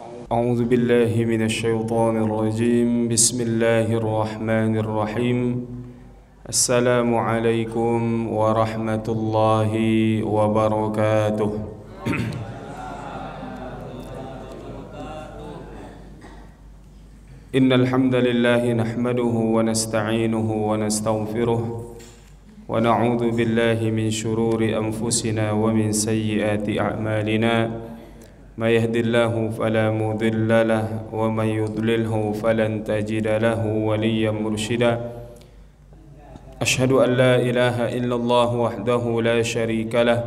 أعوذ بالله من الشيطان الرجيم بسم الله الرحمن الرحيم السلام عليكم ورحمة الله وبركاته إن الحمد لله نحمده ونستعينه ونستغفره ونعوذ بالله من شرور أنفسنا ومن سيئات أعمالنا ما يهدي الله فلا مضل له ومن يضلله فلن تجد له وليا مرشدا أشهد أن لا إله إلا الله وحده لا شريك له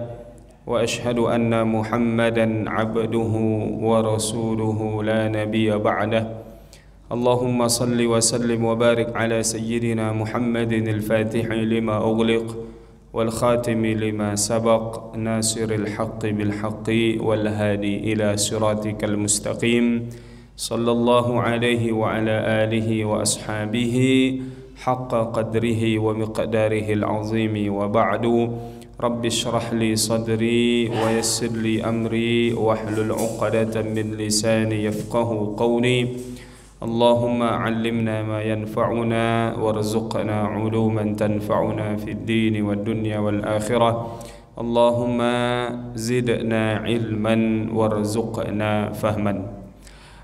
وأشهد أن محمدا عبده ورسوله لا نبي بعده اللهم صل وسلم وبارك على سيدنا محمد الفاتح لما أغلق والخاتم لما سبق ناصر الحق بالحق والهادي إلى صراطك المستقيم صلى الله عليه وعلى آله وأصحابه حق قدره ومقداره العظيم وبعد رب اشرح لي صدري ويسر لي أمري واحلل عقدة من لساني يفقه قولي اللهم علمنا ما ينفعنا وارزقنا علوما تنفعنا في الدين والدنيا والآخرة اللهم زدنا علما وارزقنا فهما.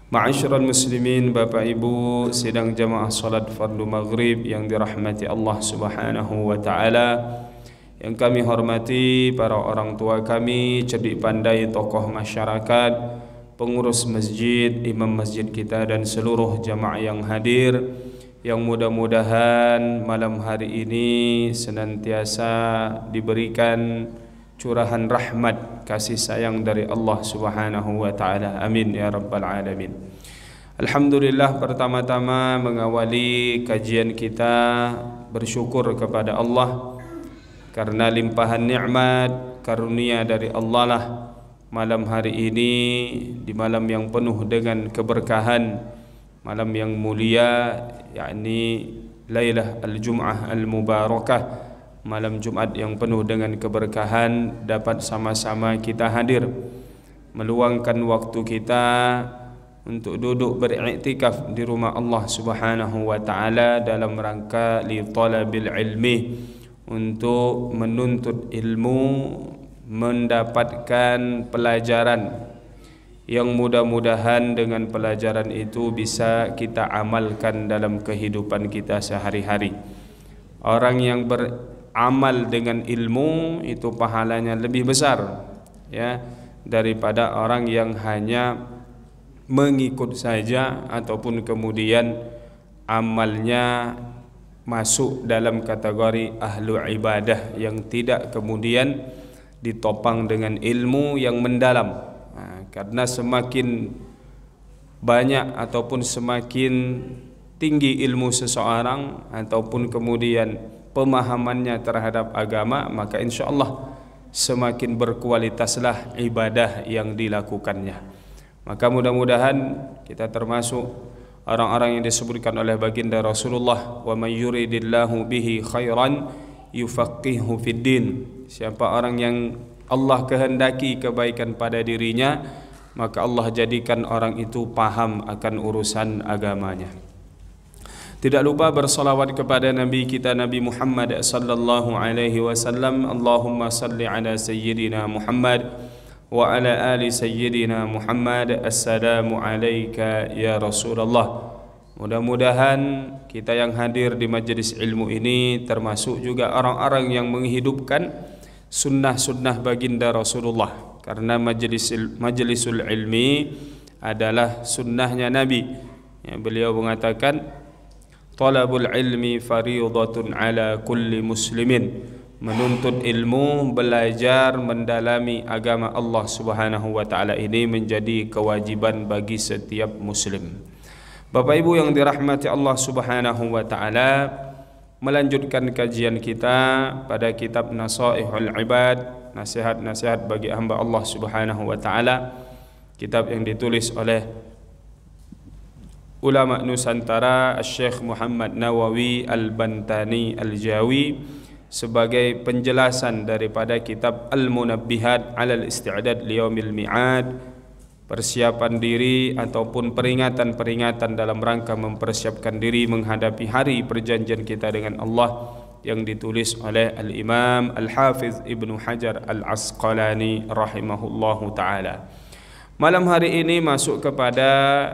Ma'asyiral muslimin, Bapak Ibu sidang jamaah salat fardu maghrib yang dirahmati Allah Subhanahu wa taala, yang kami hormati para orang tua kami, cerdik pandai tokoh masyarakat, pengurus masjid, imam masjid kita dan seluruh jamaah yang hadir, yang mudah-mudahan malam hari ini senantiasa diberikan curahan rahmat kasih sayang dari Allah Subhanahu wa taala. Amin ya rabbal alamin. Alhamdulillah, pertama-tama mengawali kajian kita bersyukur kepada Allah karena limpahan nikmat karunia dari Allah lah malam hari ini, di malam yang penuh dengan keberkahan, malam yang mulia, yakni Lailah Al-Jum'ah Al-Mubarakah, malam Jumat yang penuh dengan keberkahan, dapat sama-sama kita hadir meluangkan waktu kita untuk duduk beriktikaf di rumah Allah Subhanahu wa taala dalam rangka li talabil ilmi, untuk menuntut ilmu, mendapatkan pelajaran yang mudah-mudahan dengan pelajaran itu bisa kita amalkan dalam kehidupan kita sehari-hari. Orang yang beramal dengan ilmu itu pahalanya lebih besar ya daripada orang yang hanya mengikut saja ataupun kemudian amalnya masuk dalam kategori ahlu ibadah yang tidak kemudian ditopang dengan ilmu yang mendalam. Karena semakin banyak ataupun semakin tinggi ilmu seseorang ataupun kemudian pemahamannya terhadap agama, maka insya Allah semakin berkualitaslah ibadah yang dilakukannya. Maka mudah-mudahan kita termasuk orang-orang yang disebutkan oleh baginda Rasulullah, wa may yuridillahu bihi khairan yufaqihu fid din. Siapa orang yang Allah kehendaki kebaikan pada dirinya, maka Allah jadikan orang itu paham akan urusan agamanya. Tidak lupa bersalawat kepada Nabi kita Nabi Muhammad sallallahu alaihi wasallam. Allahumma salli ala sayyidina Muhammad wa ala ali sayyidina Muhammad. Assalamu alayka ya Rasulullah. Mudah-mudahan kita yang hadir di majlis ilmu ini termasuk juga orang-orang yang menghidupkan sunnah-sunnah baginda Rasulullah, karena majlisul ilmi adalah sunnahnya Nabi. Beliau mengatakan talabul ilmi fariidatun ala kulli muslimin. Menuntut ilmu, belajar, mendalami agama Allah Subhanahu wa taala ini menjadi kewajiban bagi setiap muslim. Bapak Ibu yang dirahmati Allah Subhanahu wa taala, melanjutkan kajian kita pada kitab Nasaihul Ibad, nasihat-nasihat bagi hamba Allah Subhanahu wa taala, kitab yang ditulis oleh ulama Nusantara Syekh Muhammad Nawawi Al-Bantani Al-Jawi, sebagai penjelasan daripada kitab Al-Munabbihat 'alal Isti'dad Liyaumil Mi'ad persiapan diri ataupun peringatan-peringatan dalam rangka mempersiapkan diri menghadapi hari perjanjian kita dengan Allah yang ditulis oleh Al-Imam Al-Hafiz Ibnu Hajar Al-Asqalani rahimahullahu ta'ala. Malam hari ini masuk kepada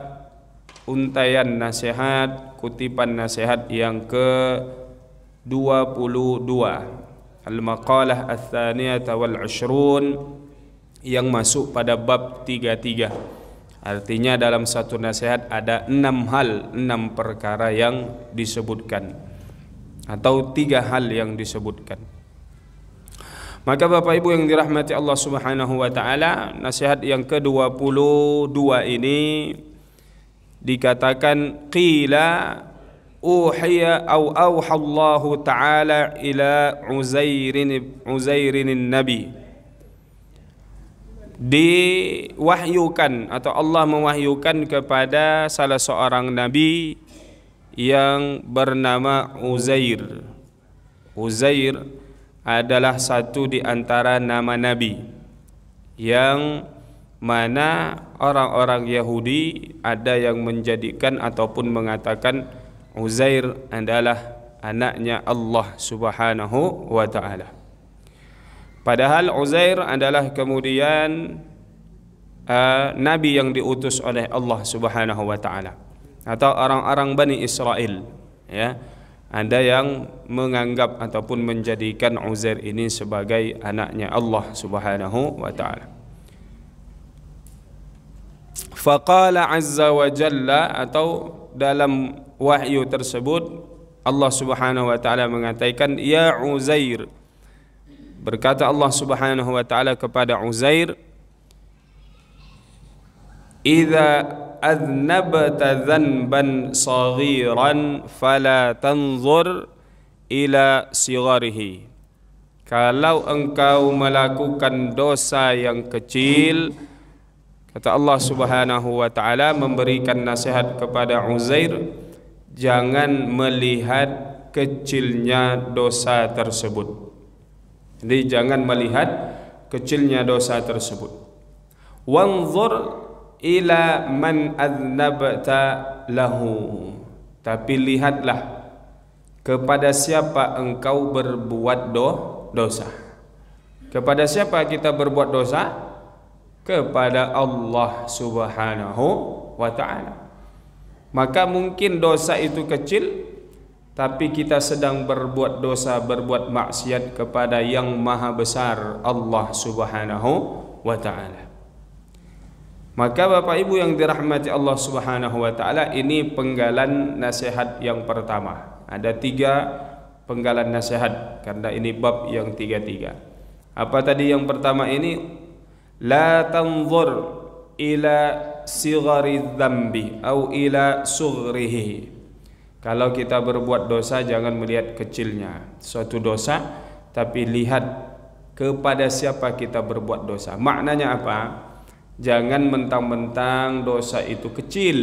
untaian nasihat, kutipan nasihat yang ke-22, Al-Maqalah Ats-Tsaniyah wal 'Ishrun, yang masuk pada bab 33. Artinya dalam satu nasihat ada 6 perkara yang disebutkan, atau 3 hal yang disebutkan. Maka Bapak Ibu yang dirahmati Allah Subhanahu wa taala, nasihat yang ke-22 ini dikatakan qila uhiya au auhallahu ta'ala ila Uzairin nabi. Diwahyukan atau Allah mewahyukan kepada salah seorang nabi yang bernama Uzair. Uzair adalah satu di antara nama nabi yang mana orang-orang Yahudi ada yang menjadikan ataupun mengatakan Uzair adalah anaknya Allah Subhanahu wa ta'ala. Padahal Uzair adalah kemudian nabi yang diutus oleh Allah Subhanahu wa taala, atau orang-orang Bani Israel, ya. Ada yang menganggap ataupun menjadikan Uzair ini sebagai anaknya Allah Subhanahu wa taala. Faqala azza wa jalla, atau dalam wahyu tersebut Allah Subhanahu wa taala mengatakan ya Uzair. Berkata Allah Subhanahu wa taala kepada Uzair, "Idza adnabta dzanban saghiran fala tanzur ila sigharihi." Kalau engkau melakukan dosa yang kecil, kata Allah Subhanahu wa taala memberikan nasihat kepada Uzair, jangan melihat kecilnya dosa tersebut. Jadi jangan melihat kecilnya dosa tersebut. Wanzur ila man adnabta lahu. Tapi lihatlah kepada siapa engkau berbuat dosa. Kepada siapa kita berbuat dosa? Kepada Allah Subhanahu wa ta'ala. Maka mungkin dosa itu kecil, tapi kita sedang berbuat dosa, berbuat maksiat kepada yang maha besar, Allah Subhanahu wa ta'ala. Maka Bapak Ibu yang dirahmati Allah Subhanahu wa ta'ala, ini penggalan nasihat yang pertama. Ada 3 penggalan nasihat, karena ini bab yang 33. Apa tadi yang pertama ini? La tanzur ila sighari dzambi au ila sughrihi. Kalau kita berbuat dosa, jangan melihat kecilnya suatu dosa, tapi lihat kepada siapa kita berbuat dosa. Maknanya apa? Jangan mentang-mentang dosa itu kecil,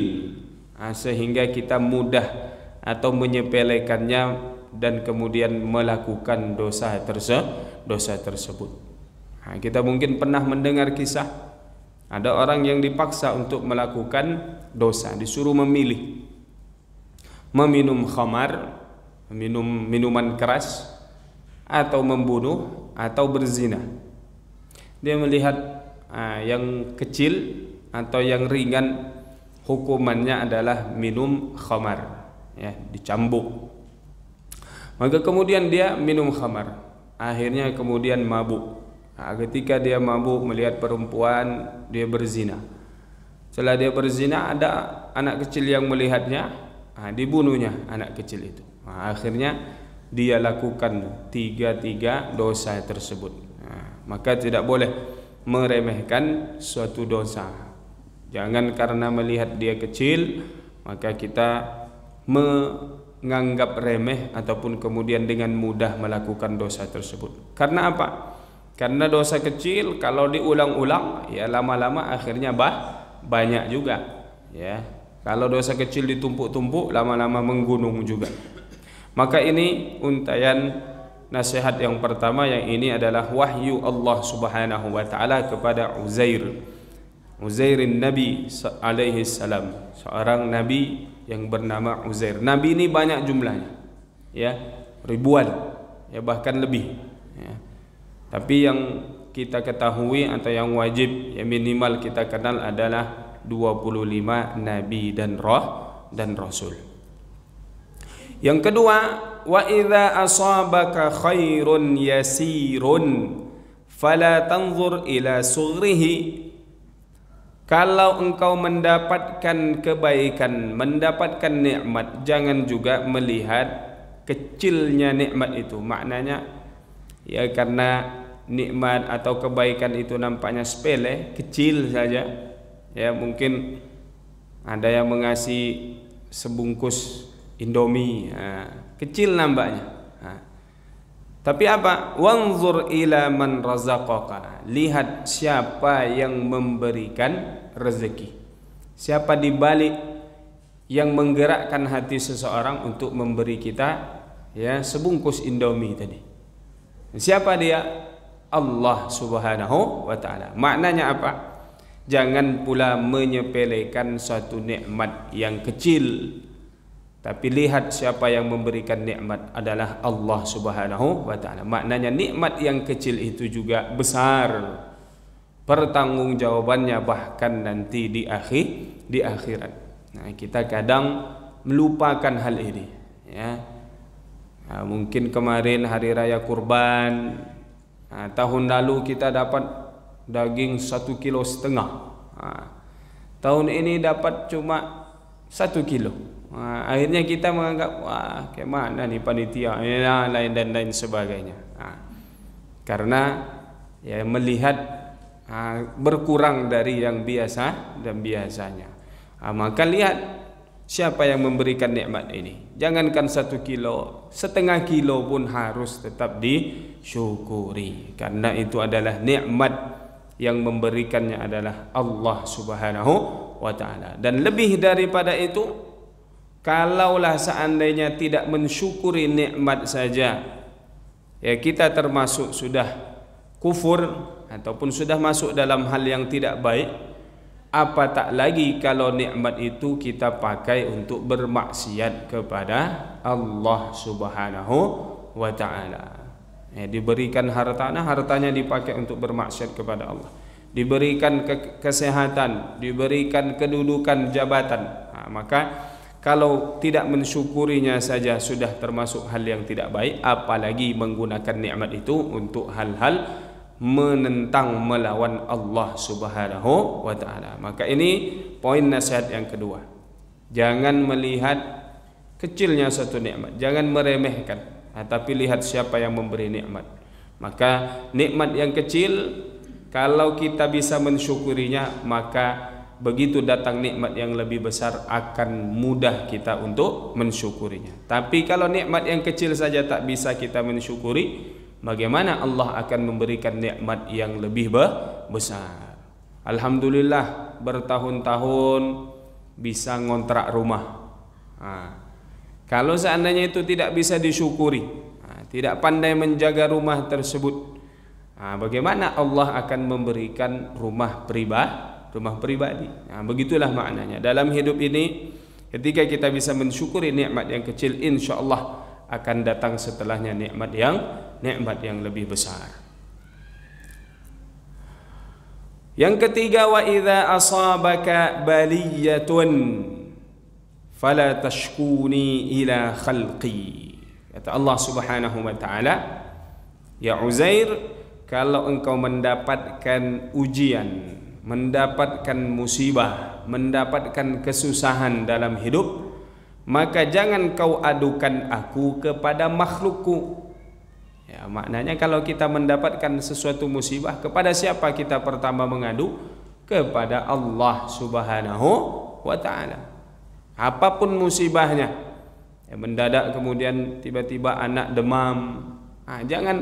sehingga kita mudah atau menyepelekannya dan kemudian melakukan dosa tersebut. Kita mungkin pernah mendengar kisah ada orang yang dipaksa untuk melakukan dosa, disuruh memilih meminum khamar, meminum minuman keras, atau membunuh, atau berzina. Dia melihat yang kecil atau yang ringan hukumannya adalah minum khamar, ya, dicambuk. Maka kemudian dia minum khamar, akhirnya kemudian mabuk. Ketika dia mabuk melihat perempuan, dia berzina. Setelah dia berzina, ada anak kecil yang melihatnya, dibunuhnya anak kecil itu. Akhirnya dia lakukan 3 dosa tersebut. Maka tidak boleh meremehkan suatu dosa. Jangan karena melihat dia kecil maka kita menganggap remeh ataupun kemudian dengan mudah melakukan dosa tersebut. Karena apa? Karena dosa kecil kalau diulang-ulang, ya lama-lama akhirnya banyak juga, ya. Kalau dosa kecil ditumpuk-tumpuk, lama-lama menggunung juga. Maka ini untaian nasihat yang pertama, yang ini adalah wahyu Allah Subhanahu wa ta'ala kepada Uzair. Uzairin Nabi alaihi salam, seorang nabi yang bernama Uzair. Nabi ini banyak jumlahnya, ya, ribuan, ya, bahkan lebih, ya. Tapi yang kita ketahui atau yang wajib, ya, minimal kita kenal adalah 25 nabi dan rasul. Yang kedua, wa idza asabaka khairun yasirun fala tanzur ila sughrihi. Kalau engkau mendapatkan kebaikan, mendapatkan nikmat, jangan juga melihat kecilnya nikmat itu. Maknanya, ya, karena nikmat atau kebaikan itu nampaknya sepele, kecil saja, ya, mungkin ada yang mengasih sebungkus Indomie, kecil nampaknya. Tapi apa? Wanzur ila man razaqaka. Lihat siapa yang memberikan rezeki. Siapa di balik yang menggerakkan hati seseorang untuk memberi kita, ya, sebungkus Indomie tadi. Siapa dia? Allah Subhanahu wa taala. Maknanya apa? Jangan pula menyepelekan suatu nikmat yang kecil. Tapi lihat siapa yang memberikan nikmat adalah Allah Subhanahu wa taala. Maknanya nikmat yang kecil itu juga besar pertanggungjawabannya, bahkan nanti di akhirat. Nah, kita kadang melupakan hal ini, ya. Nah, mungkin kemarin hari raya kurban, tahun lalu kita dapat daging 1,5 kilo. Tahun ini dapat cuma 1 kilo. Akhirnya kita menganggap, wah, kayak mana nih panitia, ya, lain dan lain sebagainya. Karena, ya, melihat berkurang dari yang biasa dan biasanya. Maka lihat siapa yang memberikan nikmat ini. Jangankan 1 kilo, setengah kilo pun harus tetap disyukuri, karena itu adalah nikmat yang memberikannya adalah Allah Subhanahu wa taala. Dan lebih daripada itu, kalaulah seandainya tidak mensyukuri nikmat saja, ya, kita termasuk sudah kufur ataupun sudah masuk dalam hal yang tidak baik. Apa tak lagi kalau nikmat itu kita pakai untuk bermaksiat kepada Allah Subhanahu wa taala. Ya, diberikan hartanya dipakai untuk bermaksiat kepada Allah. Diberikan kesehatan, diberikan kedudukan jabatan. Maka kalau tidak mensyukurinya saja sudah termasuk hal yang tidak baik, apalagi menggunakan nikmat itu untuk hal-hal menentang, melawan Allah Subhanahu wa taala. Maka ini poin nasihat yang kedua. Jangan melihat kecilnya satu nikmat, jangan meremehkan, tapi lihat siapa yang memberi nikmat. Maka nikmat yang kecil, kalau kita bisa mensyukurinya, maka begitu datang nikmat yang lebih besar akan mudah kita untuk mensyukurinya. Tapi kalau nikmat yang kecil saja tak bisa kita mensyukuri, bagaimana Allah akan memberikan nikmat yang lebih besar? Alhamdulillah, bertahun-tahun bisa ngontrak rumah. Kalau seandainya itu tidak bisa disyukuri, tidak pandai menjaga rumah tersebut, bagaimana Allah akan memberikan rumah pribadi? Begitulah maknanya. Dalam hidup ini, ketika kita bisa mensyukuri nikmat yang kecil, insya Allah akan datang setelahnya nikmat yang lebih besar. Yang ketiga, wa idza asabaka baliyatun fala tashkuni ila khalqi. Kata Allah Subhanahu wa taala, ya Uzair, kalau engkau mendapatkan ujian, mendapatkan musibah, mendapatkan kesusahan dalam hidup, maka jangan kau adukan aku kepada makhlukku. Ya, maknanya kalau kita mendapatkan sesuatu musibah, kepada siapa kita pertama mengadu? Kepada Allah Subhanahu wa taala. Apapun musibahnya, ya, mendadak kemudian tiba-tiba anak demam, jangan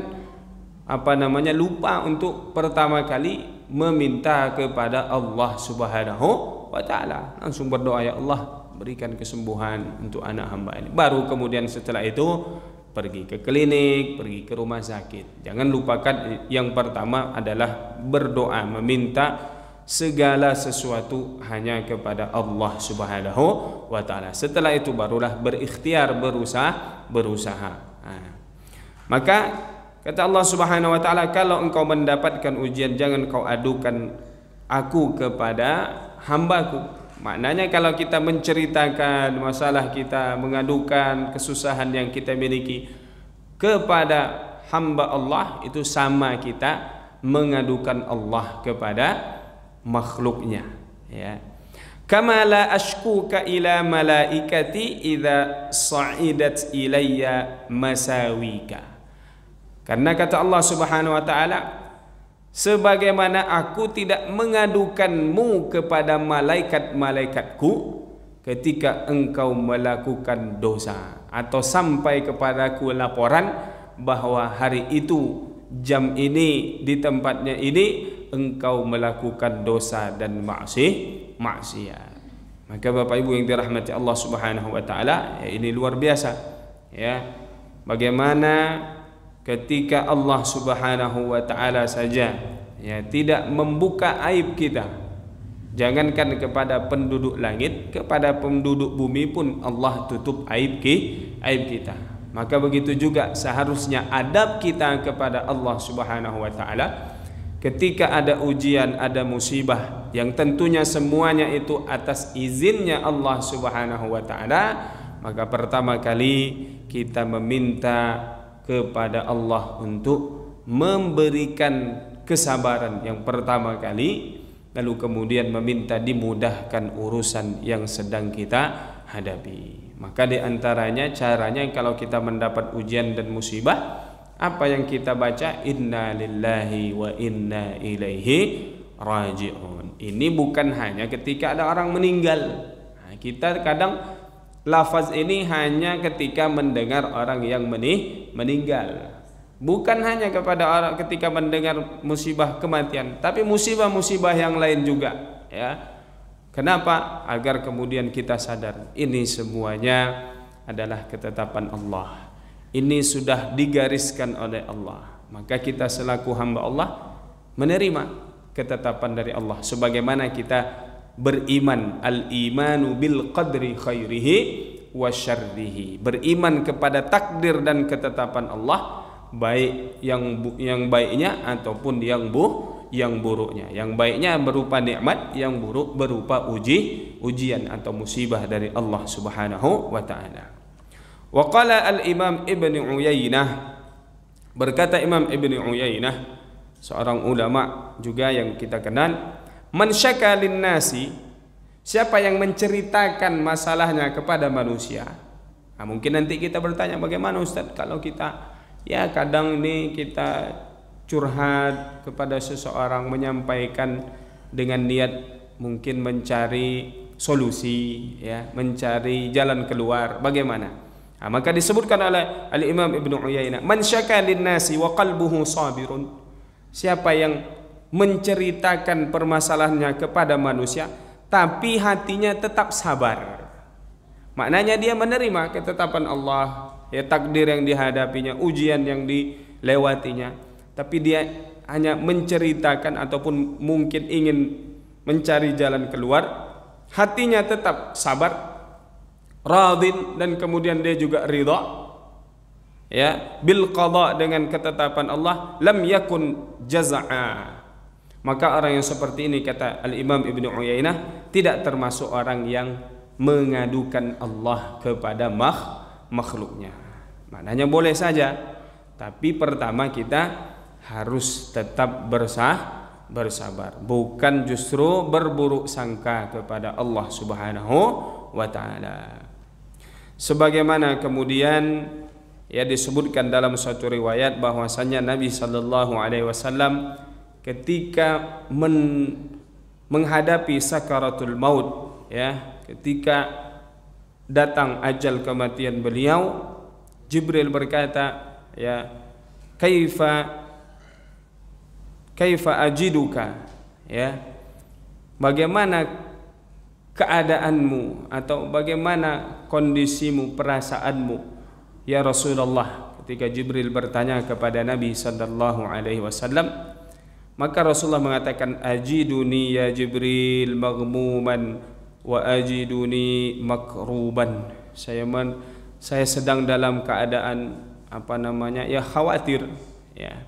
lupa untuk pertama kali meminta kepada Allah Subhanahu wa taala. Langsung berdoa, ya Allah, berikan kesembuhan untuk anak hamba ini. Baru kemudian setelah itu pergi ke klinik, pergi ke rumah sakit. Jangan lupakan yang pertama adalah berdoa, meminta segala sesuatu hanya kepada Allah Subhanahu wa taala. Setelah itu barulah berikhtiar, berusaha. Maka kata Allah Subhanahu wa taala, kalau engkau mendapatkan ujian jangan kau adukan aku kepada hambaku. Maknanya kalau kita menceritakan masalah kita, mengadukan kesusahan yang kita miliki kepada hamba Allah, itu sama kita mengadukan Allah kepada makhluknya, ya. Kama la ashkuka ila malaikati idza sa'idat ilayya masawika. Karena kata Allah Subhanahu wa taala, sebagaimana aku tidak mengadukanmu kepada malaikat-malaikatku ketika engkau melakukan dosa, atau sampai kepadaku laporan bahwa hari itu jam ini di tempatnya ini engkau melakukan dosa dan maksiat. Maka Bapak Ibu yang dirahmati Allah Subhanahu wa taala, ya, ini luar biasa, ya. Bagaimana ketika Allah Subhanahu wa taala saja, ya, tidak membuka aib kita, jangankan kepada penduduk langit, kepada penduduk bumi pun Allah tutup aib kita. Maka begitu juga seharusnya adab kita kepada Allah Subhanahu wa taala ketika ada ujian, ada musibah, yang tentunya semuanya itu atas izinnya Allah Subhanahu wa taala. Maka pertama kali kita meminta kepada Allah untuk memberikan kesabaran yang pertama kali, lalu kemudian meminta dimudahkan urusan yang sedang kita hadapi. Maka diantaranya caranya kalau kita mendapat ujian dan musibah, apa yang kita baca, inna lillahi wa inna ilaihi raji'un. Ini bukan hanya ketika ada orang meninggal. Nah, kita kadang lafaz ini hanya ketika mendengar orang yang meninggal. Bukan hanya kepada orang ketika mendengar musibah kematian, tapi musibah-musibah yang lain juga, ya. Kenapa? Agar kemudian kita sadar ini semuanya adalah ketetapan Allah. Ini sudah digariskan oleh Allah. Maka kita selaku hamba Allah menerima ketetapan dari Allah. Sebagaimana kita beriman, al-imanu bil qadri khairihi wa syarrihi. Beriman kepada takdir dan ketetapan Allah, baik yang baiknya ataupun yang buruknya. Yang baiknya berupa nikmat, yang buruk berupa ujian atau musibah dari Allah Subhanahu wa taala. Wa qala al-Imam Ibn Uyainah, berkata Imam Ibn Uyainah, seorang ulama juga yang kita kenal, man syaka linnasi, siapa yang menceritakan masalahnya kepada manusia. Nah, mungkin nanti kita bertanya, bagaimana Ustaz kalau kita, ya, kadang ini kita curhat kepada seseorang, menyampaikan dengan niat mungkin mencari solusi, ya, mencari jalan keluar, bagaimana? Nah, maka disebutkan oleh Al-Imam Ibn Uyainah, man syaka linnasi wa qalbuhu sabirun, siapa yang menceritakan permasalahannya kepada manusia tapi hatinya tetap sabar. Maknanya dia menerima ketetapan Allah, ya, takdir yang dihadapinya, ujian yang dilewatinya, tapi dia hanya menceritakan ataupun mungkin ingin mencari jalan keluar, hatinya tetap sabar, radin, dan kemudian dia juga ridha, ya, bil qada, dengan ketetapan Allah, lam yakun jazaa. Maka orang yang seperti ini, kata Al-Imam Ibn Uyainah, tidak termasuk orang yang mengadukan Allah kepada makhluknya. Maknanya boleh saja, tapi pertama kita harus tetap bersabar, bukan justru berburuk sangka kepada Allah Subhanahu wa taala. Sebagaimana kemudian, ya, disebutkan dalam suatu riwayat bahwasanya Nabi sallallahu alaihi wasallam ketika menghadapi sakaratul maut, ya, ketika datang ajal kematian beliau, Jibril berkata, ya, kaifa ajiduka, ya, bagaimana keadaanmu atau bagaimana kondisimu, perasaanmu ya Rasulullah. Ketika Jibril bertanya kepada Nabi sallallahu alaihi wasallam, Maka Rasulullah mengatakan, ajiduni ya Jibril maghmuman wa ajiduni makruban. Saya sedang dalam keadaan ya khawatir, ya,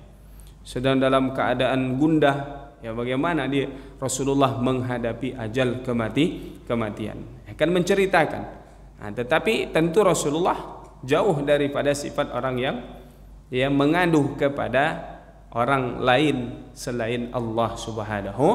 sedang dalam keadaan gundah, ya, bagaimana dia Rasulullah menghadapi ajal kematian, akan menceritakan. Tetapi tentu Rasulullah jauh daripada sifat orang yang mengadu kepada orang lain selain Allah Subhanahu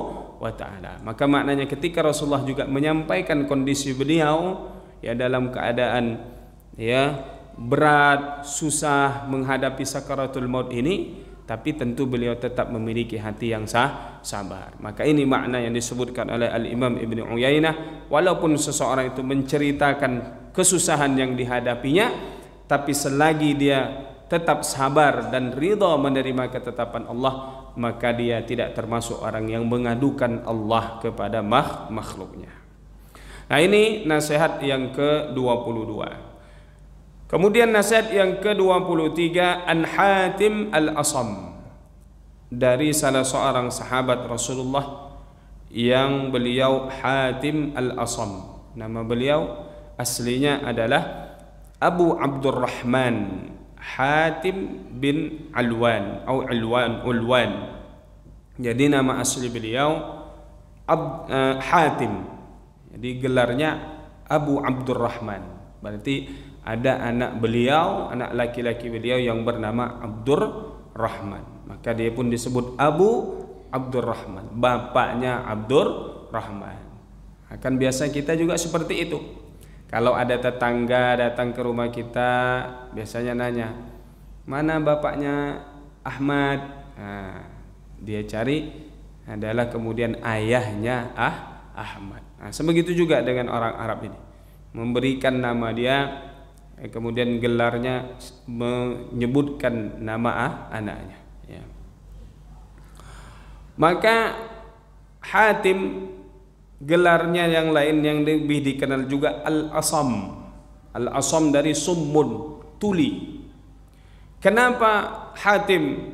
wa taala. Maka maknanya ketika Rasulullah juga menyampaikan kondisi beliau, ya, dalam keadaan, ya, berat, susah menghadapi sakaratul maut ini, tapi tentu beliau tetap memiliki hati yang sabar. Maka ini makna yang disebutkan oleh Al-Imam Ibnu Uyainah, walaupun seseorang itu menceritakan kesusahan yang dihadapinya, tapi selagi dia tetap sabar dan ridha menerima ketetapan Allah, maka dia tidak termasuk orang yang mengadukan Allah kepada makhluknya. Nah, ini nasihat yang ke-22. Kemudian nasihat yang ke-23, An Hatim Al-Asam, dari salah seorang sahabat Rasulullah yang beliau Hatim Al-Asam. Nama beliau aslinya adalah Abu Abdurrahman Hatim bin Alwan atau Ulwan. Jadi nama asli beliau Hatim. Jadi gelarnya Abu Abdurrahman. Berarti ada anak beliau, anak laki-laki beliau yang bernama Abdurrahman. Maka dia pun disebut Abu Abdurrahman, bapaknya Abdurrahman. Akan biasa kita juga seperti itu. Kalau ada tetangga datang ke rumah kita, biasanya nanya, mana bapaknya Ahmad? Dia cari adalah kemudian ayahnya Ahmad. Sebegitu juga dengan orang Arab ini, memberikan nama dia, kemudian gelarnya menyebutkan nama anaknya, ya. Maka Hatim gelarnya yang lain yang lebih dikenal juga Al-Asam. Al-Asam dari summun, tuli. Kenapa Hatim,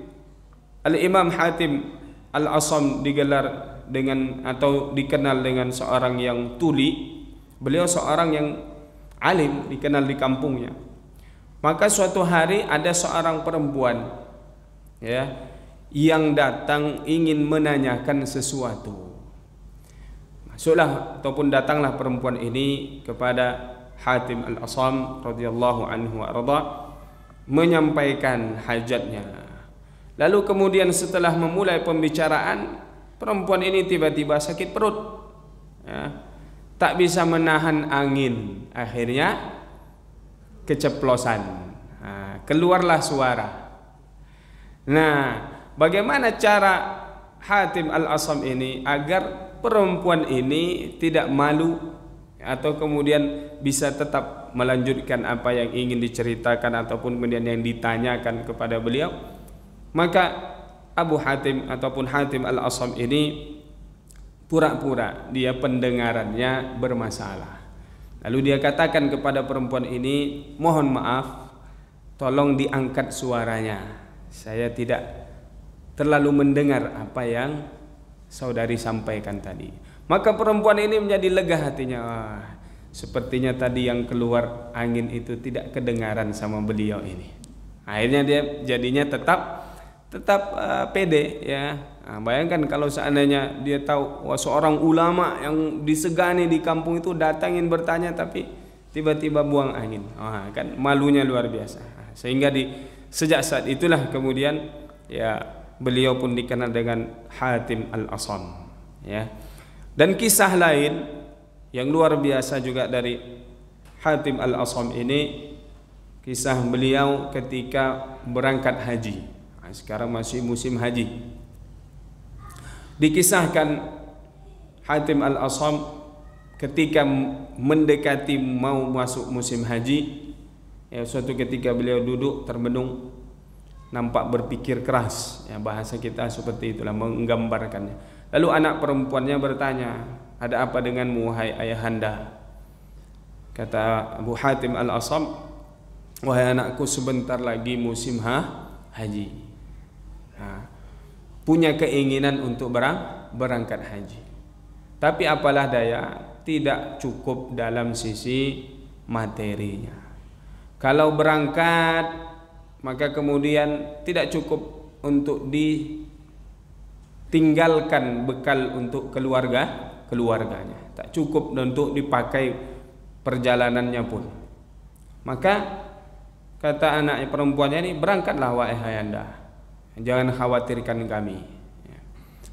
Al-Imam Hatim Al-Asam digelar dengan atau dikenal dengan seorang yang tuli? Beliau seorang yang alim, dikenal di kampungnya. Maka suatu hari ada seorang perempuan, ya, yang datang ingin menanyakan sesuatu. Masuklah ataupun datanglah perempuan ini kepada Hatim Al-Asam radhiyallahu anhu wa arda, menyampaikan hajatnya. Lalu kemudian setelah memulai pembicaraan, perempuan ini tiba-tiba sakit perut, ya, tak bisa menahan angin, akhirnya keceplosan, keluarlah suara. Nah, bagaimana cara Hatim Al-Asam ini agar perempuan ini tidak malu atau kemudian bisa tetap melanjutkan apa yang ingin diceritakan ataupun kemudian yang ditanyakan kepada beliau? Maka Abu Hatim ataupun Hatim Al-Asam ini pura-pura dia pendengarannya bermasalah. Lalu dia katakan kepada perempuan ini, mohon maaf, tolong diangkat suaranya. Saya tidak terlalu mendengar apa yang saudari sampaikan tadi. Maka perempuan ini menjadi lega hatinya. Sepertinya tadi yang keluar angin itu tidak kedengaran sama beliau ini. Akhirnya dia jadinya tetap pede, ya. Bayangkan kalau seandainya dia tahu seorang ulama yang disegani di kampung itu datangin bertanya tapi tiba-tiba buang angin. Kan malunya luar biasa. Sehingga sejak saat itulah kemudian, ya, beliau pun dikenal dengan Hatim Al-Asam, ya. Dan kisah lain yang luar biasa juga dari Hatim Al-Asam ini, kisah beliau ketika berangkat haji. Sekarang masih musim haji. Dikisahkan Hatim Al-Asam ketika mendekati mau masuk musim haji, ya, suatu ketika beliau duduk termenung, nampak berpikir keras, ya, bahasa kita seperti itulah menggambarkannya. Lalu anak perempuannya bertanya, ada apa denganmu wahai ayahanda? Kata Abu Hatim Al-Asam, wahai anakku, sebentar lagi musim haji. punya keinginan untuk berangkat haji. Tapi apalah daya, tidak cukup dalam sisi materinya. Kalau berangkat, maka kemudian tidak cukup untuk ditinggalkan bekal untuk keluarganya. Tak cukup untuk dipakai perjalanannya pun. Maka kata anak perempuannya ini, berangkatlah wahai ayahanda, jangan khawatirkan kami.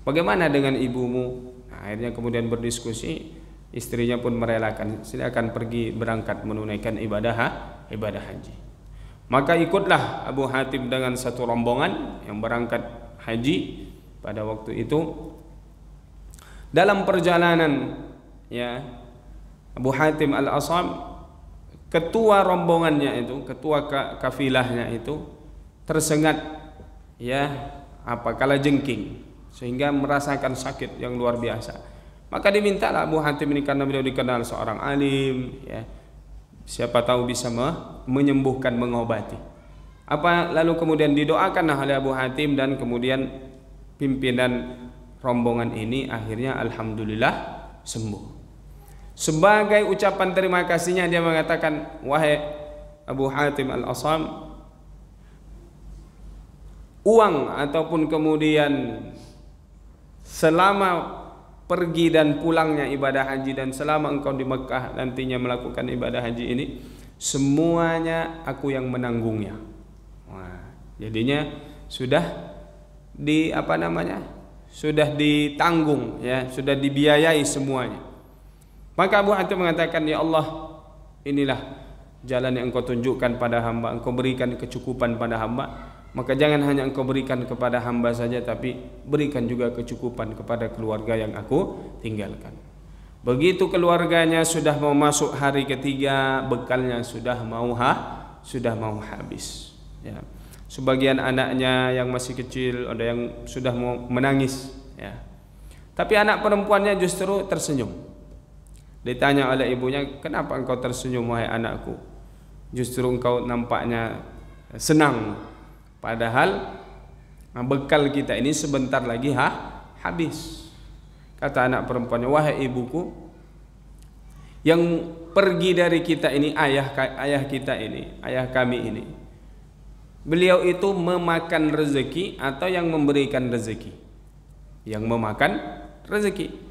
Bagaimana dengan ibumu? Nah, akhirnya kemudian berdiskusi, istrinya pun merelakan, silakan pergi berangkat menunaikan ibadah haji. Maka ikutlah Abu Hatim dengan satu rombongan yang berangkat haji pada waktu itu. Dalam perjalanan, ya, Abu Hatim Al-Asam, ketua rombongannya itu, ketua kafilahnya itu tersengat, ya, kalajengking, sehingga merasakan sakit yang luar biasa. Maka dimintalah Abu Hatim ini, karena beliau dikenal seorang alim, ya, siapa tahu bisa menyembuhkan, mengobati. Lalu kemudian didoakanlah oleh Abu Hatim, dan kemudian pimpinan rombongan ini akhirnya alhamdulillah sembuh. Sebagai ucapan terima kasihnya dia mengatakan, wahai Abu Hatim Al-Asam, uang ataupun kemudian selama pergi dan pulangnya ibadah haji, dan selama engkau di Mekah nantinya melakukan ibadah haji ini, semuanya aku yang menanggungnya. Wah, jadinya sudah sudah ditanggung, ya, sudah dibiayai semuanya. Maka Abu Hatim mengatakan, ya Allah, inilah jalan yang engkau tunjukkan pada hamba, engkau berikan kecukupan pada hamba. Maka jangan hanya engkau berikan kepada hamba saja, tapi berikan juga kecukupan kepada keluarga yang aku tinggalkan. Begitu keluarganya sudah mau masuk hari ketiga, bekalnya sudah mau habis, ya. Sebagian anaknya yang masih kecil ada yang sudah mau menangis, ya. Tapi anak perempuannya justru tersenyum. Ditanya oleh ibunya, kenapa engkau tersenyum wahai anakku? Justru engkau nampaknya senang, padahal bekal kita ini sebentar lagi habis. Kata anak perempuannya, wahai ibuku, yang pergi dari kita ini, ayah kami ini, beliau itu memakan rezeki atau yang memberikan rezeki? Yang memakan rezeki.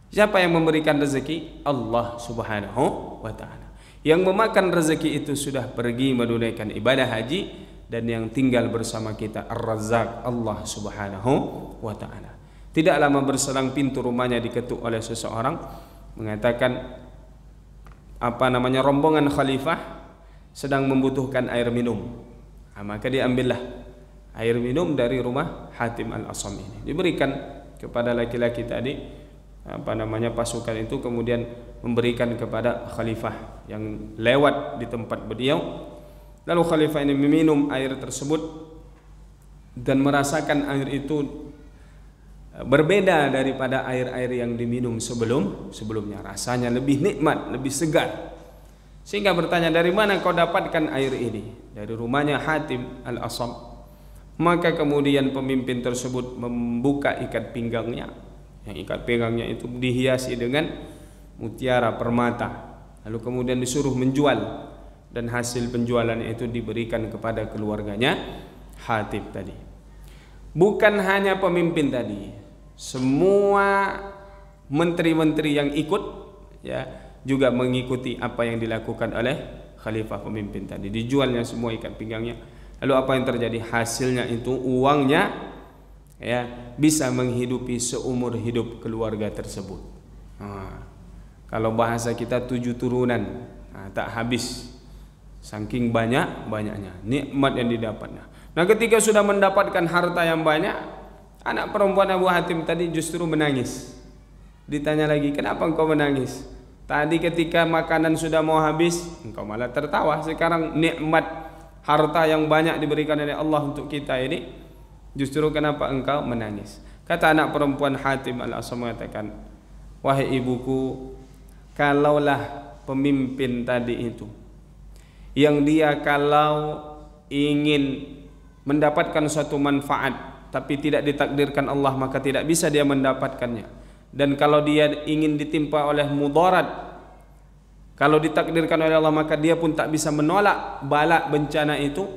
Siapa yang memberikan rezeki? Allah Subhanahu wa ta'ala. Yang memakan rezeki itu sudah pergi menunaikan ibadah haji, dan yang tinggal bersama kita Ar-Razzaq, Allah Subhanahu wa ta'ala. Tidak lama berselang pintu rumahnya diketuk oleh seseorang, mengatakan rombongan khalifah sedang membutuhkan air minum. Maka diambillah air minum dari rumah Hatim Al-Asam ini, diberikan kepada laki-laki tadi, pasukan itu kemudian memberikan kepada khalifah yang lewat di tempat beliau. Lalu khalifah ini meminum air tersebut dan merasakan air itu berbeda daripada air-air yang diminum sebelumnya. Rasanya lebih nikmat, lebih segar. Sehingga bertanya, dari mana kau dapatkan air ini? Dari rumahnya Hatim Al-Asam. Maka kemudian pemimpin tersebut membuka ikat pinggangnya. Yang ikat pinggangnya itu dihiasi dengan mutiara permata. Lalu kemudian disuruh menjual, dan hasil penjualannya itu diberikan kepada keluarganya Hatim tadi. Bukan hanya pemimpin tadi, semua menteri-menteri yang ikut, ya, juga mengikuti apa yang dilakukan oleh khalifah pemimpin tadi. Dijualnya semua ikat pinggangnya. Lalu apa yang terjadi? Hasilnya itu uangnya, ya, bisa menghidupi seumur hidup keluarga tersebut. Kalau bahasa kita 7 turunan, tak habis, saking banyaknya nikmat yang didapatnya. Nah, ketika sudah mendapatkan harta yang banyak, anak perempuan Abu Hatim tadi justru menangis. Ditanya lagi, kenapa engkau menangis? Tadi ketika makanan sudah mau habis, engkau malah tertawa. Sekarang nikmat harta yang banyak diberikan oleh Allah untuk kita ini, justru kenapa engkau menangis? Kata anak perempuan Hatim Al-Asam mengatakan, wahai ibuku, kalaulah pemimpin tadi itu, yang dia kalau ingin mendapatkan suatu manfaat tapi tidak ditakdirkan Allah, maka tidak bisa dia mendapatkannya. Dan kalau dia ingin ditimpa oleh mudarat, kalau ditakdirkan oleh Allah, maka dia pun tak bisa menolak bala bencana itu,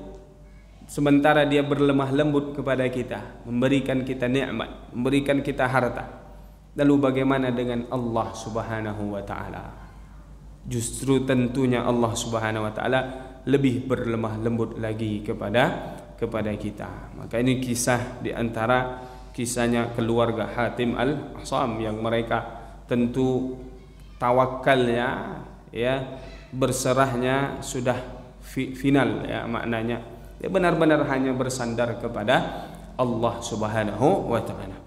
sementara dia berlemah lembut kepada kita, memberikan kita nikmat, memberikan kita harta. Lalu bagaimana dengan Allah Subhanahu wa taala? Justru tentunya Allah Subhanahu wa taala lebih berlemah lembut lagi kepada kita. Maka ini kisah di antara kisahnya keluarga Hatim al-Asam yang mereka tentu tawakalnya, ya, berserahnya sudah final, ya, maknanya dia benar-benar hanya bersandar kepada Allah Subhanahu wa taala.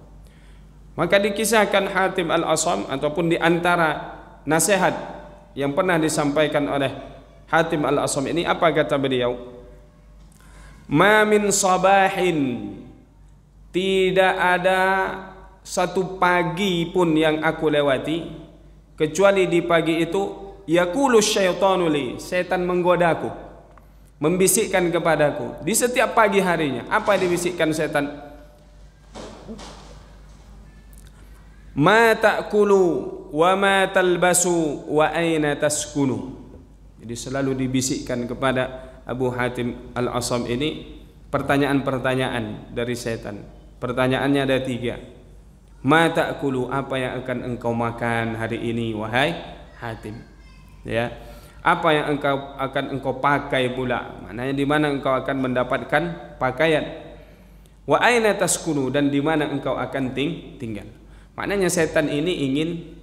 Maka dikisahkan Hatim al-Asam, ataupun di antara nasihat yang pernah disampaikan oleh Hatim al-Asam ini, apa kata beliau? Ma min sabahin, tidak ada satu pagi pun yang aku lewati kecuali di pagi itu yaqulu syaitanu li, setan menggodaku, membisikkan kepadaku di setiap pagi harinya. Apa dibisikkan setan? Ma ta'kulu wa ma talbasu wa aina taskunu. Jadi selalu dibisikkan kepada Abu Hatim al-Asam ini pertanyaan-pertanyaan dari setan. Pertanyaannya ada 3. Ma ta'kulu, apa yang akan engkau makan hari ini wahai Hatim? Ya. Apa yang akan engkau pakai pula? Maknanya di mana engkau akan mendapatkan pakaian? Wa aina taskunu, dan di mana engkau akan tinggal? Maknanya setan ini ingin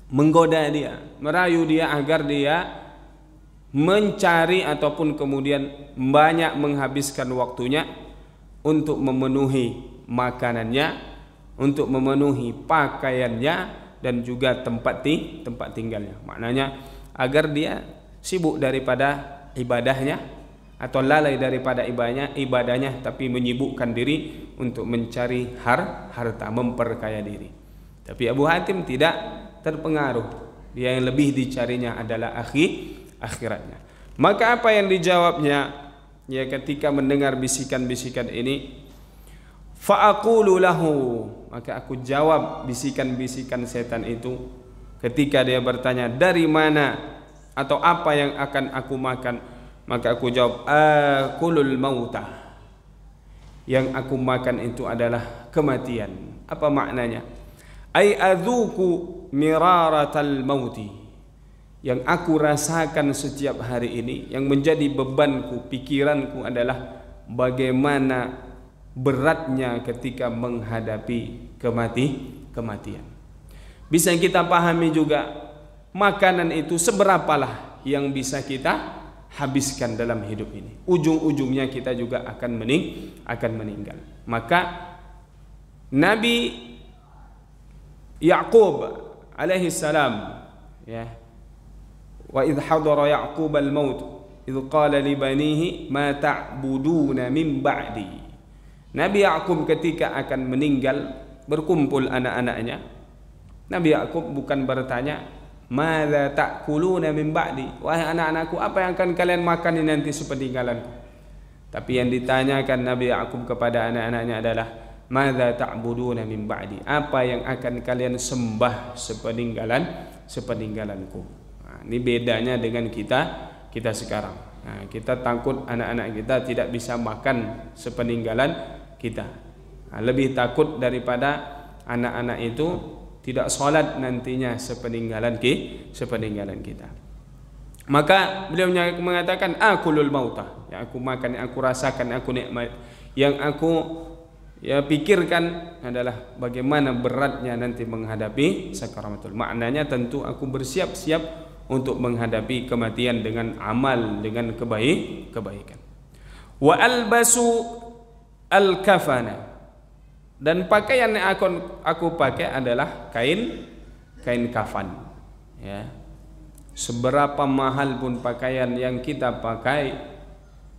menggoda dia, merayu dia agar dia mencari ataupun kemudian banyak menghabiskan waktunya untuk memenuhi makanannya, untuk memenuhi pakaiannya, dan juga tempat tinggalnya. Maknanya agar dia sibuk daripada ibadahnya atau lalai daripada ibadahnya, tapi menyibukkan diri untuk mencari harta, memperkaya diri. Tapi Abu Hatim tidak terpengaruh. Dia yang lebih dicarinya adalah akhiratnya. Maka apa yang dijawabnya? Ya, ketika mendengar bisikan-bisikan ini, fa'aqulu lahu, maka aku jawab bisikan-bisikan setan itu ketika dia bertanya dari mana atau apa yang akan aku makan. Maka aku jawab, akulul mautah, yang aku makan itu adalah kematian. Apa maknanya? Ai adzuku miraratal mauti, yang aku rasakan setiap hari ini, yang menjadi bebanku, pikiranku adalah bagaimana beratnya ketika menghadapi kematian. Bisa kita pahami juga makanan itu seberapalah yang bisa kita habiskan dalam hidup ini. Ujung-ujungnya kita juga akan meninggal. Maka Nabi Yaqub alaihi salam, ya, wa idh hadara Yaqub al-maut idh qala li banihi ma ta'buduna min ba'di. Nabi Yaqub ketika akan meninggal, berkumpul anak-anaknya, Nabi Yaqub bukan bertanya madza ta'kuluna min ba'di, wahai anak-anakku, apa yang akan kalian makan nanti sepeninggalanku. Tapi yang ditanyakan Nabi Yaqub kepada anak-anaknya adalah madza ta'buduna min ba'di, apa yang akan kalian sembah sepeninggalanku. Nah, ini bedanya dengan kita sekarang. Nah, kita takut anak-anak kita tidak bisa makan sepeninggalan kita. Nah, lebih takut daripada anak-anak itu tidak sholat nantinya sepeninggalan kita. Maka beliau mengatakan akulul mautah, yang aku makan, yang aku rasakan, yang aku nikmat, yang aku pikirkan adalah bagaimana beratnya nanti menghadapi sakaratul. Maknanya tentu aku bersiap-siap untuk menghadapi kematian dengan amal, dengan kebaikan. Wa albasu al-kafana, dan pakaian yang aku pakai adalah kain kafan. Ya. Seberapa mahal pun pakaian yang kita pakai,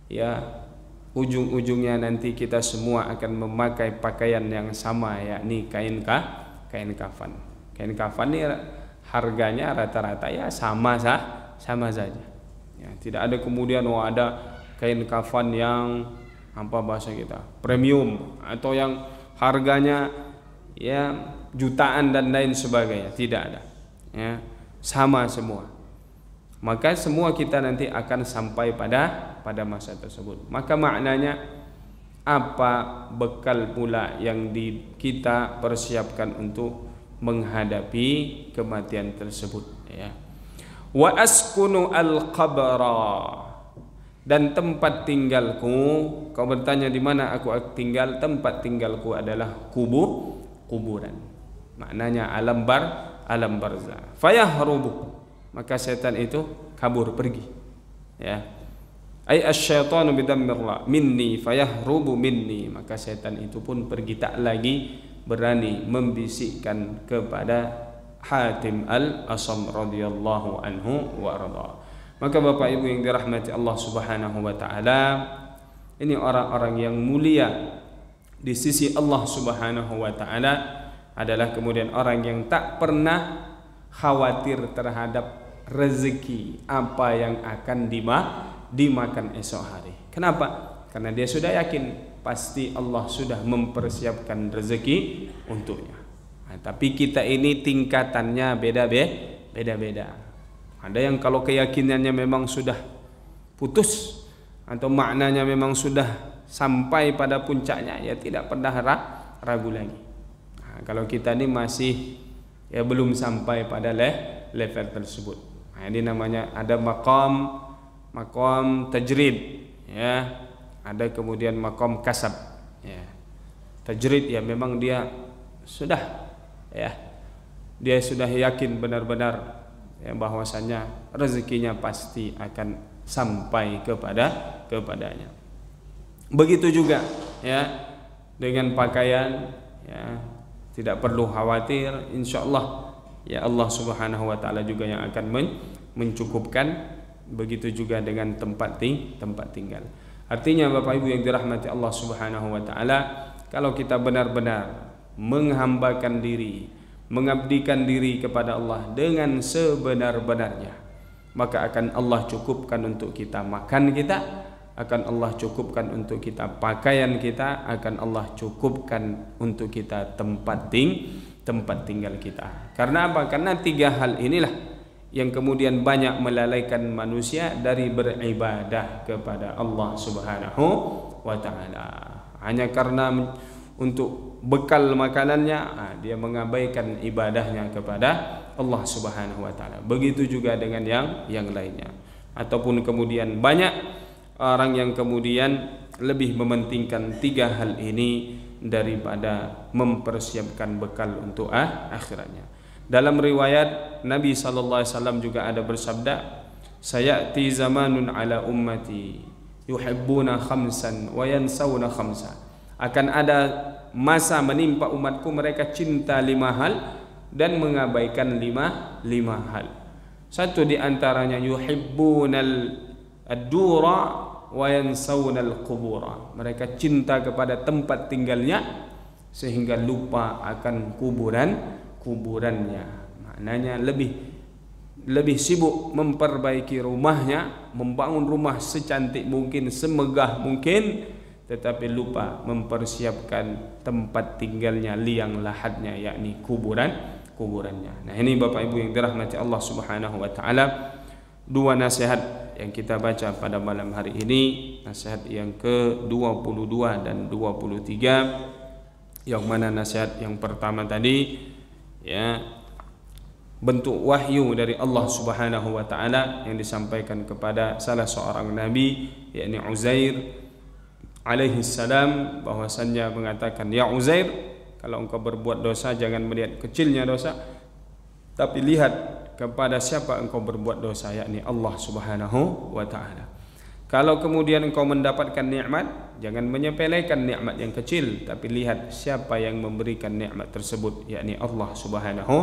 ya, ujung-ujungnya nanti kita semua akan memakai pakaian yang sama, yakni kain kafan. Kain kafan ini harganya rata-rata ya sama saja. Ya, tidak ada kemudian ada kain kafan yang apa bahasa kita, premium atau yang harganya ya jutaan dan lain sebagainya, tidak ada. Ya, sama semua. Maka semua kita nanti akan sampai pada masa tersebut. Maka maknanya apa bekal pula yang kita persiapkan untuk menghadapi kematian tersebut, ya. Wa askunu al-qabra, dan tempat tinggalku, kau bertanya di mana aku tinggal, tempat tinggalku adalah kuburan. Maknanya alam barzah. Fayahrubu, maka setan itu kabur pergi, ya. Ai asyaitanu bidammir minni fayahrubu minni, maka setan itu pun pergi, tak lagi berani membisikkan kepada Hatim al-Asam radhiyallahu anhu wa arda. Maka Bapak Ibu yang dirahmati Allah Subhanahu wa taala, ini orang-orang yang mulia di sisi Allah Subhanahu wa taala adalah kemudian orang yang tak pernah khawatir terhadap rezeki apa yang akan dimakan esok hari. Kenapa? Karena dia sudah yakin pasti Allah sudah mempersiapkan rezeki untuknya. Nah, tapi kita ini tingkatannya beda-beda. Ada yang kalau keyakinannya memang sudah putus atau maknanya memang sudah sampai pada puncaknya, ya tidak pernah ragu lagi. Nah, kalau kita ini masih ya belum sampai pada level tersebut. Nah, ini namanya ada maqam tajrid, ya. Ada kemudian maqam kasab, ya. Tajrid ya memang dia sudah, ya, dia sudah yakin benar-benar ya bahwasanya rezekinya pasti akan sampai kepadanya. Begitu juga ya dengan pakaian, ya, tidak perlu khawatir, insyaallah ya Allah Subhanahu wa taala juga yang akan mencukupkan. Begitu juga dengan tempat tinggal. Artinya Bapak Ibu yang dirahmati Allah Subhanahu wa taala, kalau kita benar-benar menghambakan diri, mengabdikan diri kepada Allah dengan sebenar-benarnya, maka akan Allah cukupkan untuk kita makan kita, akan Allah cukupkan untuk kita pakaian kita, akan Allah cukupkan untuk kita tempat tinggal kita. Karena apa? Karena tiga hal inilah yang kemudian banyak melalaikan manusia dari beribadah kepada Allah Subhanahu wa taala. Hanya karena untuk bekal makanannya, dia mengabaikan ibadahnya kepada Allah Subhanahu wa taala. Begitu juga dengan yang lainnya. Ataupun kemudian banyak orang yang kemudian lebih mementingkan tiga hal ini daripada mempersiapkan bekal untuk akhiratnya. Dalam riwayat Nabi sallallahu alaihi wasallam juga ada bersabda, sayati zamanun ala ummati yuhibbuna khamsan wa yansawna khamsa. Akan ada masa menimpa umatku, mereka cinta 5 hal dan mengabaikan 5 hal. Satu di antaranya yuhibbunal ad-dura wa yansawna al-qubura. Mereka cinta kepada tempat tinggalnya sehingga lupa akan kuburannya. Maknanya lebih sibuk memperbaiki rumahnya, membangun rumah secantik mungkin, semegah mungkin, tetapi lupa mempersiapkan tempat tinggalnya, liang lahatnya, yakni kuburannya. Nah, ini Bapak Ibu yang dirahmati Allah Subhanahu wa taala, 2 nasihat yang kita baca pada malam hari ini, nasihat yang ke-22 dan 23. Yang mana nasihat yang pertama tadi, ya, bentuk wahyu dari Allah Subhanahu wa taala yang disampaikan kepada salah seorang nabi, yakni Uzair alaihi salam, bahwasannya mengatakan, ya Uzair, kalau engkau berbuat dosa jangan melihat kecilnya dosa, tapi lihat kepada siapa engkau berbuat dosa, yakni Allah Subhanahu wa taala. Kalau kemudian engkau mendapatkan nikmat, jangan menyepelekan nikmat yang kecil, tapi lihat siapa yang memberikan nikmat tersebut, yakni Allah Subhanahu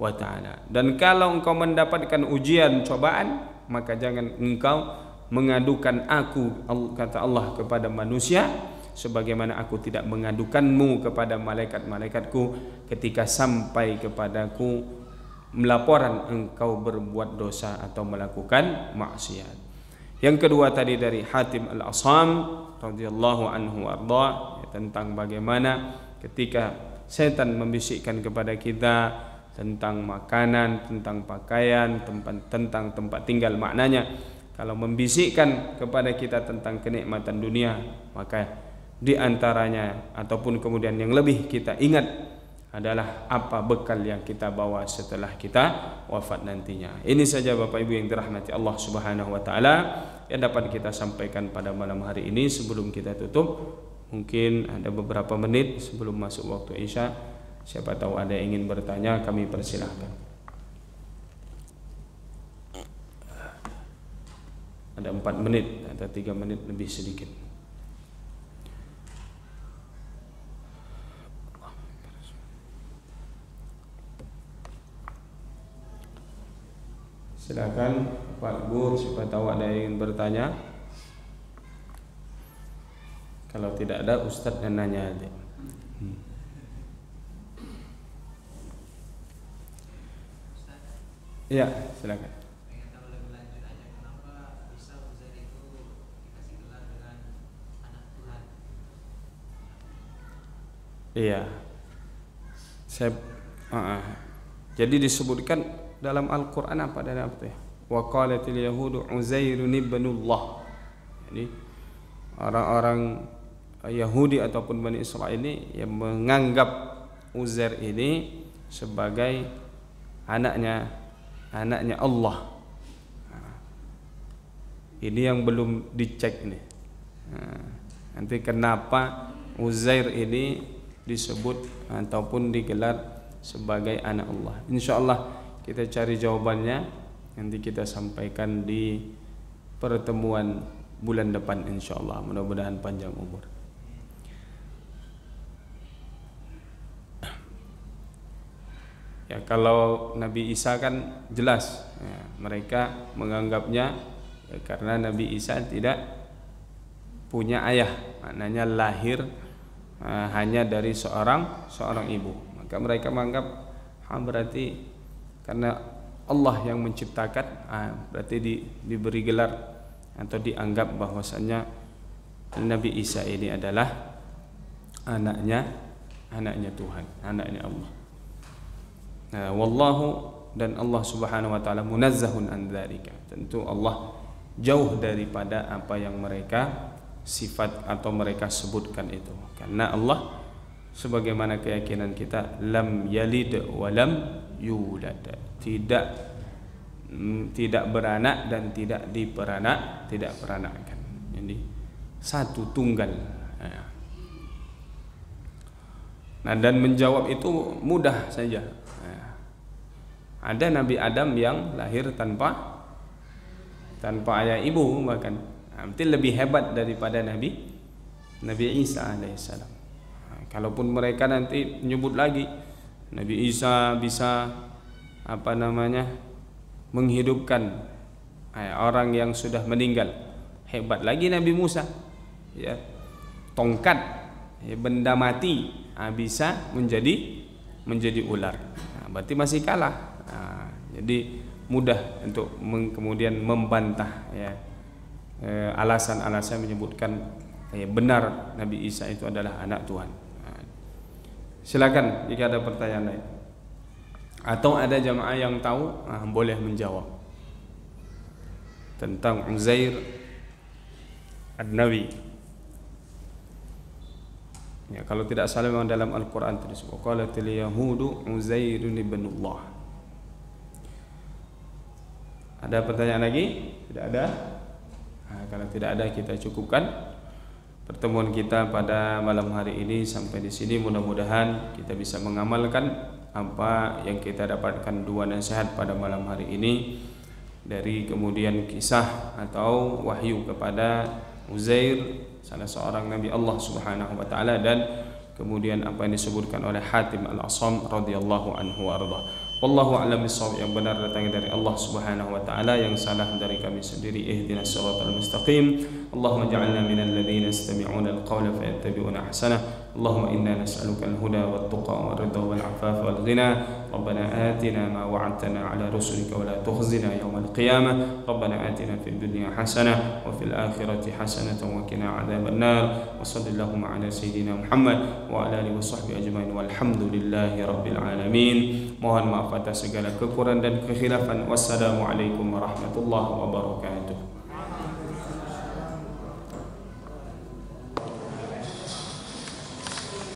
wa taala. Dan kalau engkau mendapatkan ujian, cobaan, maka jangan engkau mengadukan aku, kata Allah, kepada manusia, sebagaimana aku tidak mengadukanmu kepada malaikat-malaikatku ketika sampai kepadaku laporan engkau berbuat dosa atau melakukan maksiat. Yang kedua tadi dari Hatim Al-Asam radhiyallahu anhu warda, tentang bagaimana ketika setan membisikkan kepada kita tentang makanan, tentang pakaian, tentang tempat tinggal. Maknanya kalau membisikkan kepada kita tentang kenikmatan dunia, maka di antaranya ataupun kemudian yang lebih kita ingat adalah apa bekal yang kita bawa setelah kita wafat nantinya. Ini saja Bapak Ibu yang dirahmati Allah Subhanahu wa taala yang dapat kita sampaikan pada malam hari ini. Sebelum kita tutup, mungkin ada beberapa menit sebelum masuk waktu Isya. Siapa tahu ada yang ingin bertanya, kami persilahkan. Ada 4 menit, ada 3 menit lebih sedikit. Silakan Pak Bu, siapa tahu ada yang ingin bertanya. Kalau tidak ada, Ustadz yang nanya aja. Iya, silakan. Pengen tahu lebih lanjut aja kenapa bisa Uzair itu dikasih gelar dengan anak Tuhan. Iya. Jadi disebutkan dalam Al-Quran apa dan apa ya? Wa qalatil yahudu Uzairun ibnullah. Jadi orang-orang Yahudi ataupun Bani Israil ini yang menganggap Uzair ini sebagai anaknya Allah. Ini yang belum dicek ini. Nanti kenapa Uzair ini disebut ataupun digelar sebagai anak Allah? Insyaallah kita cari jawabannya, nanti kita sampaikan di pertemuan bulan depan insyaallah. Mudah-mudahan panjang umur. Ya, kalau Nabi Isa kan jelas ya, mereka menganggapnya ya, karena Nabi Isa tidak punya ayah, maknanya lahir hanya dari seorang ibu. Maka mereka menganggap berarti karena Allah yang menciptakan, berarti diberi gelar atau dianggap bahwasanya Nabi Isa ini adalah anaknya Tuhan, anaknya Allah. Nah, wallahu, dan Allah Subhanahu wa taala munazzahun an dzalika. Tentu Allah jauh daripada apa yang mereka sifat atau mereka sebutkan itu. Karena Allah sebagaimana keyakinan kita, lam yalid wa lam yulad, tidak beranak dan tidak diperanakkan. Jadi satu tunggal. Nah, dan menjawab itu mudah saja. Ada Nabi Adam yang lahir tanpa ayah ibu, bahkan berarti lebih hebat daripada Nabi Isa alaihissalam. Kalaupun mereka nanti menyebut lagi Nabi Isa bisa menghidupkan orang yang sudah meninggal, hebat lagi Nabi Musa, ya, tongkat benda mati bisa menjadi ular, berarti masih kalah. Jadi mudah untuk kemudian membantah ya, alasan-alasan menyebutkan benar Nabi Isa itu adalah anak Tuhan. Silakan jika ada pertanyaan lain atau ada jamaah yang tahu, boleh menjawab tentang Uzair An-Nabi. Ya, kalau tidak salah memang dalam Al-Quran disebut qalatil yahudu Uzairun ibnullah. Ada pertanyaan lagi? Tidak ada? Kalau tidak ada, kita cukupkan pertemuan kita pada malam hari ini sampai di sini. Mudah-mudahan kita bisa mengamalkan apa yang kita dapatkan dua nasihat pada malam hari ini dari kemudian kisah atau wahyu kepada Uzair, salah seorang Nabi Allah Subhanahu wa taala, dan kemudian apa yang disebutkan oleh Hatim Al-Asam radhiyallahu anhu warda. Wallahu a'lam bishawab. Yang benar datangnya dari Allah Subhanahu wa taala, yang salah dari kami sendiri. Ihdinas siratal mustaqim. Allahumma ja'alna minal ladzina yastami'una al-qawla fayattabi'una ahsanah. اللهم إنا نسألك الهدى والتقى والرضا والعفاف والغنى ربنا آتنا ما وعدتنا على رسلك ولا تخزنا يوم القيامة ربنا آتنا في الدنيا حسنة وفي الآخرة حسنة وقنا عذاب النار وصلى اللهم على سيدنا محمد وعلى آله وصحبه أجمعين والحمد لله رب العالمين. Mohon maaf atas segala kekurangan dan kekhilafan. Wassalamualaikum warahmatullahi wabarakatuh.